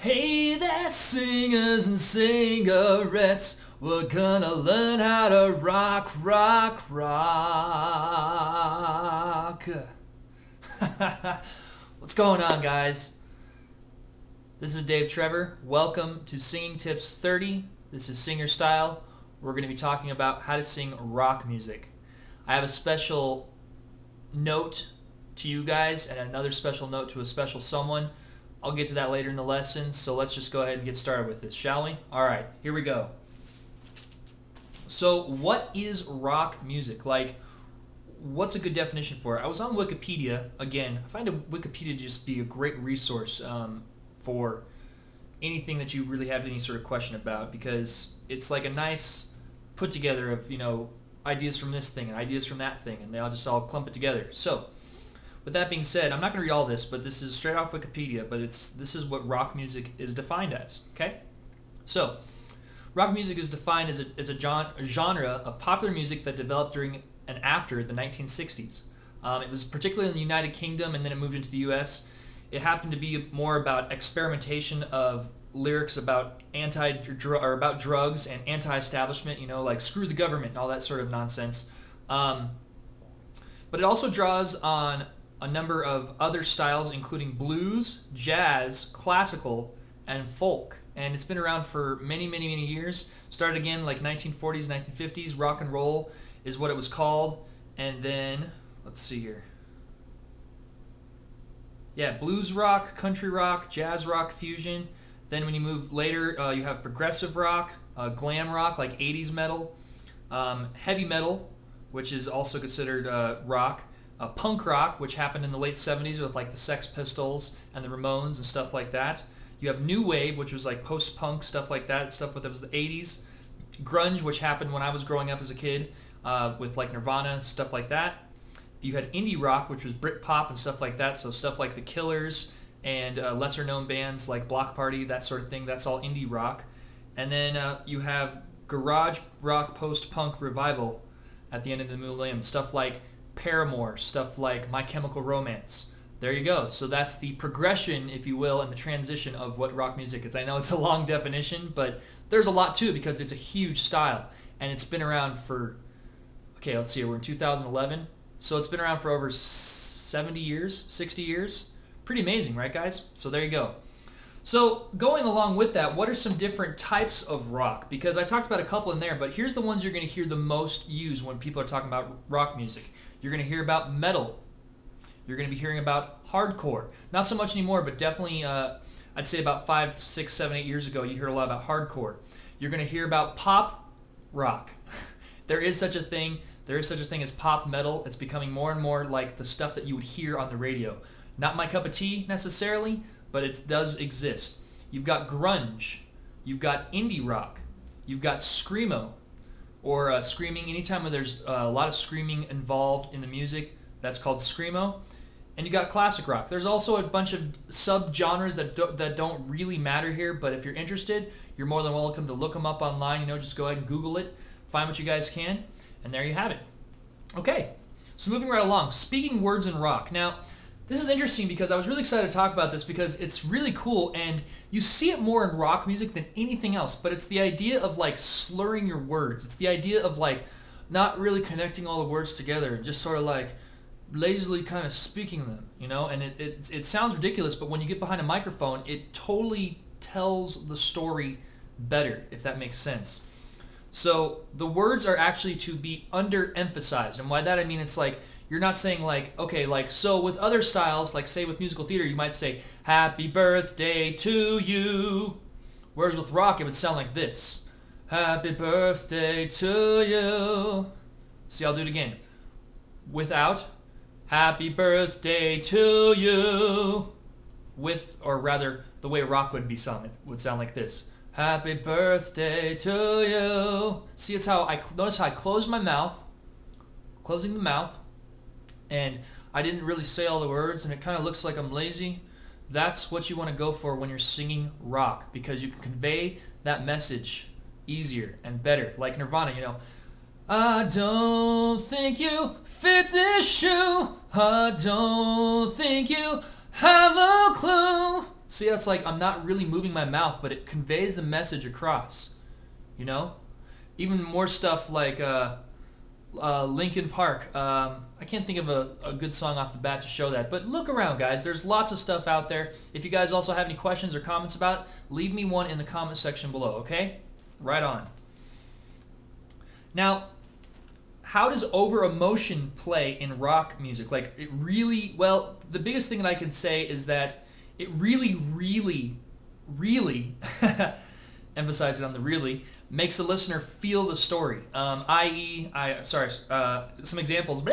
Hey there, singers and cigarettes. We're gonna learn how to rock, rock, rock. What's going on, guys? This is Dave Trevor. Welcome to Singing Tips 30. This is Singer Style. We're going to be talking about how to sing rock music. I have a special note to you guys and another special note to a special someone. I'll get to that later in the lesson, so let's just go ahead and get started with this, shall we? Alright, here we go. So, what is rock music? Like, what's a good definition for it? I was on Wikipedia. Again, I find Wikipedia to just be a great resource for anything that you really have any sort of question about, because it's like a nice put together of, you know, ideas from this thing and ideas from that thing, and they all clump it together. So, with that being said, I'm not going to read all this, but this is straight off Wikipedia, but this is what rock music is defined as, okay? So, rock music is defined as a genre of popular music that developed during and after the 1960s. It was particularly in the United Kingdom, and then it moved into the US. It happened to be more about experimentation of lyrics about about drugs and anti-establishment, you know, like screw the government and all that sort of nonsense. But it also draws on a number of other styles, including blues, jazz, classical, and folk. And it's been around for many, many, many years. Started again like 1940s, 1950s. Rock and roll is what it was called. And then, let's see here. Yeah, blues rock, country rock, jazz rock, fusion. Then when you move later, you have progressive rock, glam rock, like 80s metal, heavy metal, which is also considered rock, punk rock, which happened in the late 70s with like the Sex Pistols and the Ramones and stuff like that. You have new wave, which was like post-punk, stuff like that, stuff that was the 80s. Grunge, which happened when I was growing up as a kid, with like Nirvana and stuff like that. You had indie rock, which was Britpop and stuff like that, so stuff like the Killers and lesser-known bands like Block Party, that sort of thing. That's all indie rock. And then you have garage rock post-punk revival at the end of the millennium, stuff like Paramore, stuff like My Chemical Romance. There you go. So that's the progression, if you will, and the transition of what rock music is. I know it's a long definition, but there's a lot to it because it's a huge style, and it's been around for, okay, let's see, we're in 2011, so it's been around for over 70 years, 60 years. Pretty amazing, right, guys? So there you go. So going along with that, what are some different types of rock? Because I talked about a couple in there, but here's the ones you're going to hear the most used when people are talking about rock music. You're going to hear about metal. You're going to be hearing about hardcore. Not so much anymore, but definitely, I'd say about 5, 6, 7, 8 years ago, you hear a lot about hardcore. You're going to hear about pop rock. There is such a thing. There is such a thing as pop metal. It's becoming more and more like the stuff that you would hear on the radio. Not my cup of tea necessarily, but it does exist. You've got grunge. You've got indie rock. You've got screamo, or screaming. Anytime where there's a lot of screaming involved in the music, that's called screamo. And you got classic rock. There's also a bunch of sub-genres that don't really matter here, but if you're interested, you're more than welcome to look them up online. You know, just go ahead and Google it, find what you guys can, and there you have it. Okay, so moving right along, speaking words in rock. Now, this is interesting because I was really excited to talk about this because it's really cool, and you see it more in rock music than anything else, but it's the idea of like slurring your words. It's the idea of like not really connecting all the words together, just sort of like lazily kind of speaking them, you know, and it sounds ridiculous, but when you get behind a microphone, it totally tells the story better, if that makes sense. So the words are actually to be underemphasized, and by that I mean it's like you're not saying like, okay, like, so with other styles, like say with musical theater, you might say, happy birthday to you, whereas with rock, it would sound like this, happy birthday to you. See, I'll do it again. Without, happy birthday to you. With, or rather, the way rock would be sung, it would sound like this, happy birthday to you. See, it's how notice how I close my mouth, closing the mouth, and I didn't really say all the words, and it kind of looks like I'm lazy. That's what you want to go for when you're singing rock, because you can convey that message easier and better. Like Nirvana, you know, I don't think you fit this shoe, I don't think you have a clue. See, that's like I'm not really moving my mouth, but it conveys the message across. You know? Even more stuff like Linkin Park. I can't think of a good song off the bat to show that, but look around, guys. There's lots of stuff out there. If you guys also have any questions or comments about it, leave me one in the comment section below, okay? Right on. Now, how does over-emotion play in rock music? Like, it really, well, the biggest thing that I can say is that it really, really, really, emphasizing on the really, makes the listener feel the story. Some examples.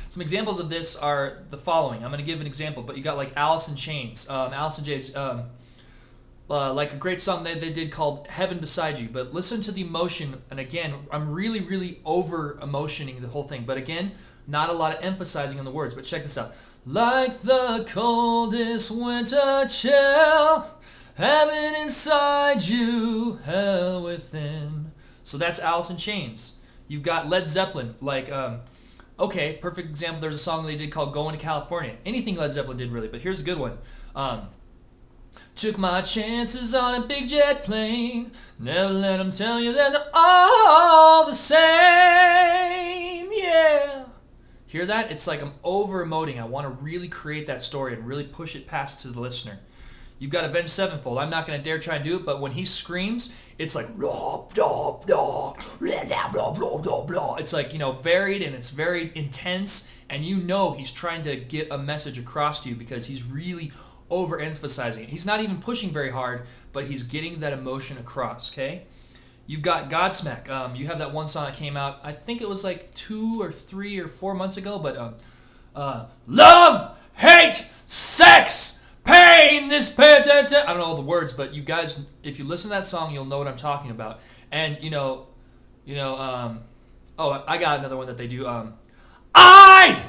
Some examples of this are the following. I'm going to give an example, but you got like Alice in Chains. Alice in Chains, like a great song they did called Heaven Beside You. But listen to the emotion, and again, I'm really, really over-emotioning the whole thing. But again, not a lot of emphasizing on the words. But check this out. Like the coldest winter chill, heaven inside you, hell within. So that's Alice in Chains. You've got Led Zeppelin, like, okay, perfect example. There's a song they did called Going to California. Anything Led Zeppelin did, really, but here's a good one. Took my chances on a big jet plane, never let them tell you that they're all the same, yeah. Hear that? It's like I'm over-emoting. I want to really create that story and really push it past to the listener. You've got Avenged Sevenfold. I'm not going to dare try and do it, but when he screams, it's like blah, blah, blah, blah, blah, blah, blah, blah. It's like, you know, varied, and it's very intense, and you know he's trying to get a message across to you because he's really overemphasizing it. He's not even pushing very hard, but he's getting that emotion across, okay? You've got Godsmack. You have that one song that came out, I think it was like 2 or 3 or 4 months ago, but love, hate, sex, pain, this pain, I don't know all the words, but you guys, if you listen to that song, you'll know what I'm talking about. And oh, I got another one that they do. I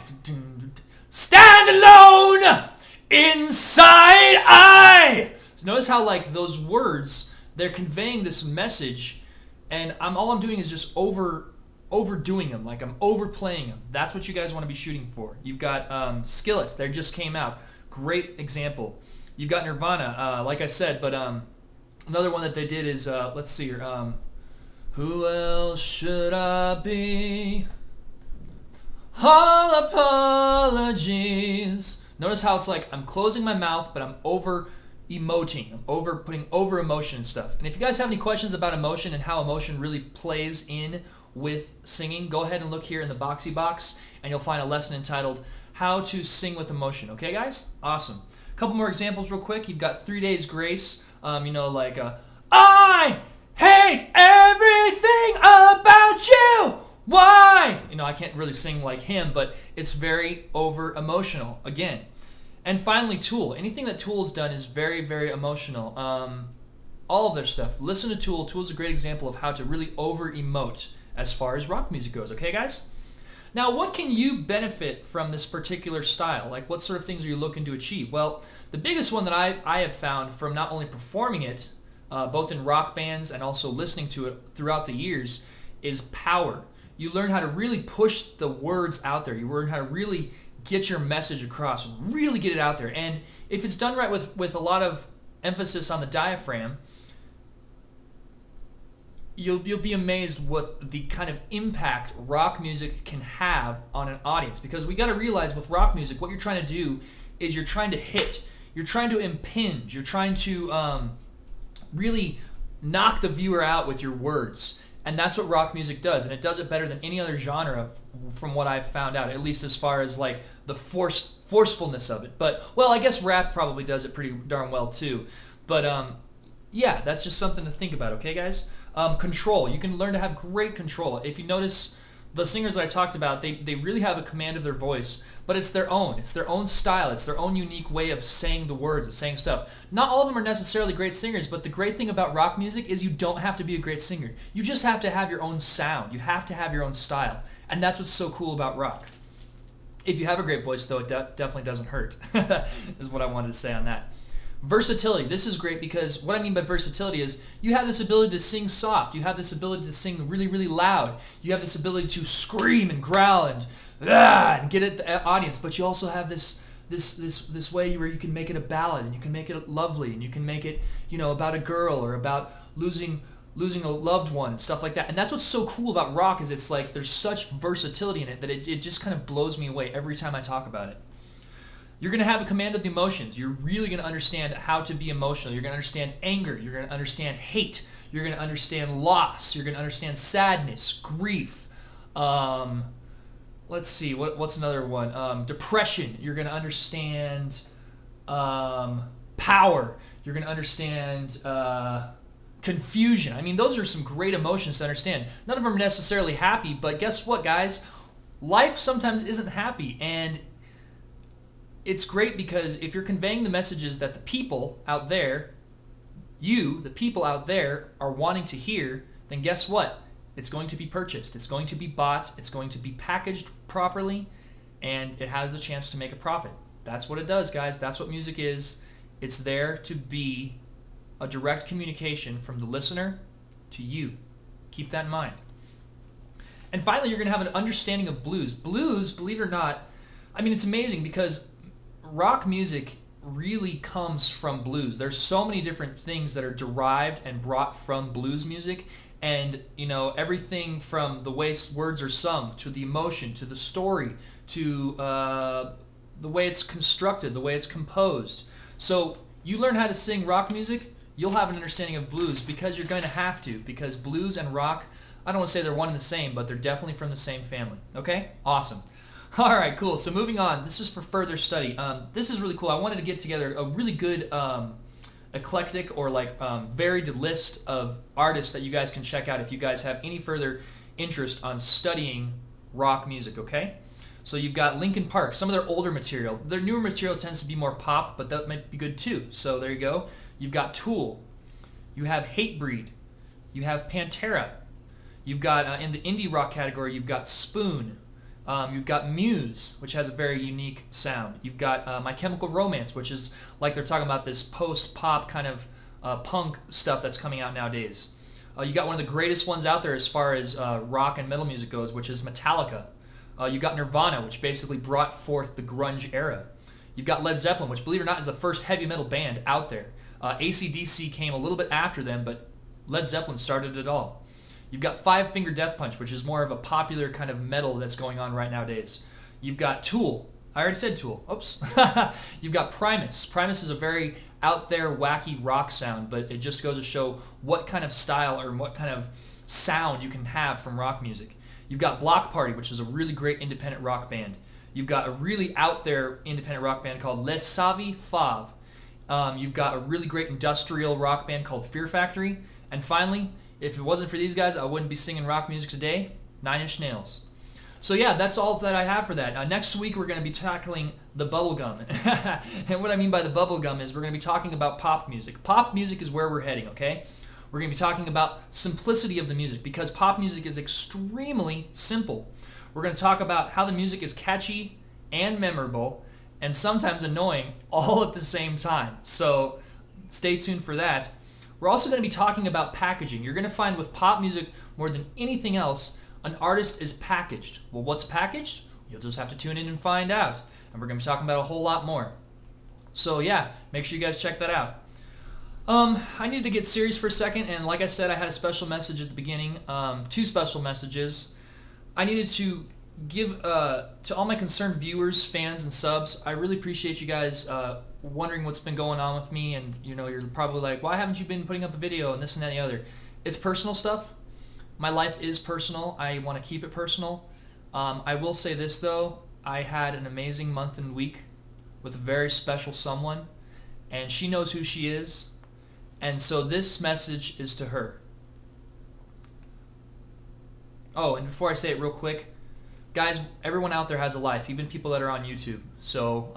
stand alone inside I. So notice how like those words, they're conveying this message, and all I'm doing is just overdoing them, like I'm overplaying them. That's what you guys want to be shooting for. You've got Skillet, they just came out. Great example. You've got Nirvana, like I said, but another one that they did is, let's see here, who else should I be? All apologies. Notice how it's like I'm closing my mouth, but I'm over-emoting. I'm putting over-emotion and stuff. And if you guys have any questions about emotion and how emotion really plays in with singing, go ahead and look here in the boxy box, and you'll find a lesson entitled How to Sing with Emotion. Okay, guys? Awesome. A couple more examples real quick. You've got 3 Days Grace. Like, I hate everything about you. Why? I can't really sing like him, but it's very over-emotional, again. And finally, Tool. Anything that Tool's done is very, very emotional. All of their stuff. Listen to Tool. Tool's a great example of how to really over-emote as far as rock music goes. Okay, guys? Now, what can you benefit from this particular style? Like, what sort of things are you looking to achieve? Well, the biggest one that I have found from not only performing it, both in rock bands and also listening to it throughout the years, is power. You learn how to really push the words out there. You learn how to really get your message across and really get it out there. And if it's done right with a lot of emphasis on the diaphragm, you'll be amazed what the kind of impact rock music can have on an audience. Because we got to realize with rock music, what you're trying to do is you're trying to hit, you're trying to impinge, you're trying to really knock the viewer out with your words. And that's what rock music does, and it does it better than any other genre from what I've found out, at least as far as like the forcefulness of it. But, well, I guess rap probably does it pretty darn well too. But yeah, that's just something to think about, okay, guys? Control. You can learn to have great control. If you notice, the singers that I talked about, they really have a command of their voice, but it's their own. It's their own style. It's their own unique way of saying the words, of saying stuff. Not all of them are necessarily great singers, but the great thing about rock music is you don't have to be a great singer. You just have to have your own sound. You have to have your own style, and that's what's so cool about rock. If you have a great voice, though, it definitely doesn't hurt, is what I wanted to say on that. Versatility. This is great because what I mean by versatility is you have this ability to sing soft. You have this ability to sing really, really loud. You have this ability to scream and growl and get at the audience. But you also have this this way where you can make it a ballad, and you can make it lovely, and you can make it, you know, about a girl or about losing a loved one and stuff like that. And that's what's so cool about rock, is it's like there's such versatility in it that it just kind of blows me away every time I talk about it. You're going to have a command of the emotions. You're really going to understand how to be emotional. You're going to understand anger. You're going to understand hate. You're going to understand loss. You're going to understand sadness, grief. Let's see, what's another one? Depression. You're going to understand power. You're going to understand confusion. I mean, those are some great emotions to understand. None of them are necessarily happy, but guess what, guys? Life sometimes isn't happy, and it's great because if you're conveying the messages that the people out there, the people out there, are wanting to hear, then guess what? It's going to be purchased. It's going to be bought. It's going to be packaged properly, and it has a chance to make a profit. That's what it does, guys. That's what music is. It's there to be a direct communication from the listener to you. Keep that in mind. And finally, you're going to have an understanding of blues. Blues, believe it or not, I mean, it's amazing because rock music really comes from blues. There's so many different things that are derived and brought from blues music, and you know, everything from the way words are sung to the emotion to the story to the way it's constructed, the way it's composed. So you learn how to sing rock music, you'll have an understanding of blues, because you're going to have to, because blues and rock, I don't want to say they're one and the same, but they're definitely from the same family. Okay? Awesome. All right, cool. So moving on, this is for further study. This is really cool. I wanted to get together a really good eclectic or varied list of artists that you guys can check out if you guys have any further interest on studying rock music, okay? So you've got Linkin Park, some of their older material. Their newer material tends to be more pop, but that might be good too. So there you go. You've got Tool. You have Hatebreed. You have Pantera. You've got, in the indie rock category, you've got Spoon. You've got Muse, which has a very unique sound. You've got My Chemical Romance, which is like they're talking about this post-pop kind of punk stuff that's coming out nowadays. You got one of the greatest ones out there as far as rock and metal music goes, which is Metallica. You got Nirvana, which basically brought forth the grunge era. You've got Led Zeppelin, which, believe it or not, is the first heavy metal band out there. AC/DC came a little bit after them, but Led Zeppelin started it all. You've got Five Finger Death Punch, which is more of a popular kind of metal that's going on right nowadays. You've got Tool. I already said Tool. Oops. You've got Primus. Primus is a very out there, wacky rock sound, but it just goes to show what kind of style or what kind of sound you can have from rock music. You've got Block Party, which is a really great independent rock band. You've got a really out there independent rock band called Les Savi Fav. You've got a really great industrial rock band called Fear Factory. And finally, if it wasn't for these guys, I wouldn't be singing rock music today. 9 Inch Nails. So yeah, that's all that I have for that. Next week we're going to be tackling the bubblegum. And what I mean by the bubblegum is we're going to be talking about pop music. Pop music is where we're heading, okay? We're going to be talking about simplicity of the music, because pop music is extremely simple. We're going to talk about how the music is catchy and memorable and sometimes annoying all at the same time. So stay tuned for that. We're also going to be talking about packaging. You're going to find with pop music, more than anything else, an artist is packaged. Well, what's packaged? You'll just have to tune in and find out. And we're going to be talking about a whole lot more. So yeah, make sure you guys check that out. I needed to get serious for a second, and like I said, I had a special message at the beginning. 2 special messages. I needed to give to all my concerned viewers, fans, and subs. I really appreciate you guys wondering what's been going on with me, and you know, you're probably like, why haven't you been putting up a video and this and that and the other? It's personal stuff. My life is personal. I want to keep it personal. I will say this though, I had an amazing month and week with a very special someone, and she knows who she is, and so this message is to her. Oh, and before I say it real quick, guys, everyone out there has a life, even people that are on YouTube. So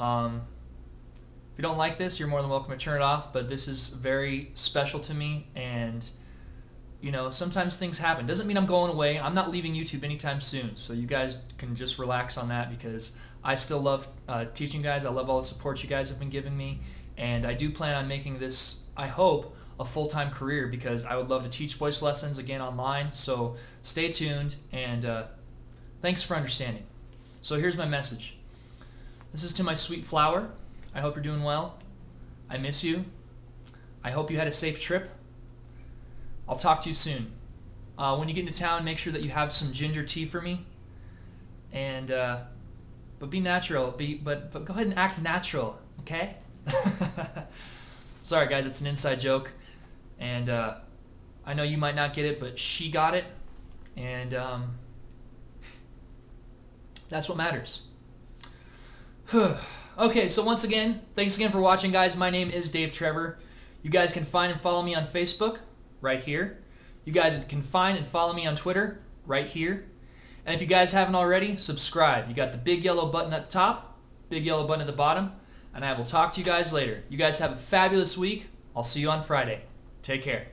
if you don't like this, you're more than welcome to turn it off, but this is very special to me, and you know, sometimes things happen. Doesn't mean I'm going away. I'm not leaving YouTube anytime soon, so you guys can just relax on that, because I still love teaching you guys. I love all the support you guys have been giving me, and I do plan on making this, I hope, a full-time career, because I would love to teach voice lessons again online. So stay tuned, and thanks for understanding. So here's my message. This is to my sweet flower. I hope you're doing well. I miss you. I hope you had a safe trip. I'll talk to you soon. When you get into town, make sure that you have some ginger tea for me. And but be natural. But go ahead and act natural, okay? Sorry guys, it's an inside joke, and I know you might not get it, but she got it, and that's what matters. Okay, so once again, thanks again for watching, guys. My name is Dave Trevor. You guys can find and follow me on Facebook, right here. You guys can find and follow me on Twitter, right here. And if you guys haven't already, subscribe. You got the big yellow button at the top, big yellow button at the bottom, and I will talk to you guys later. You guys have a fabulous week. I'll see you on Friday. Take care.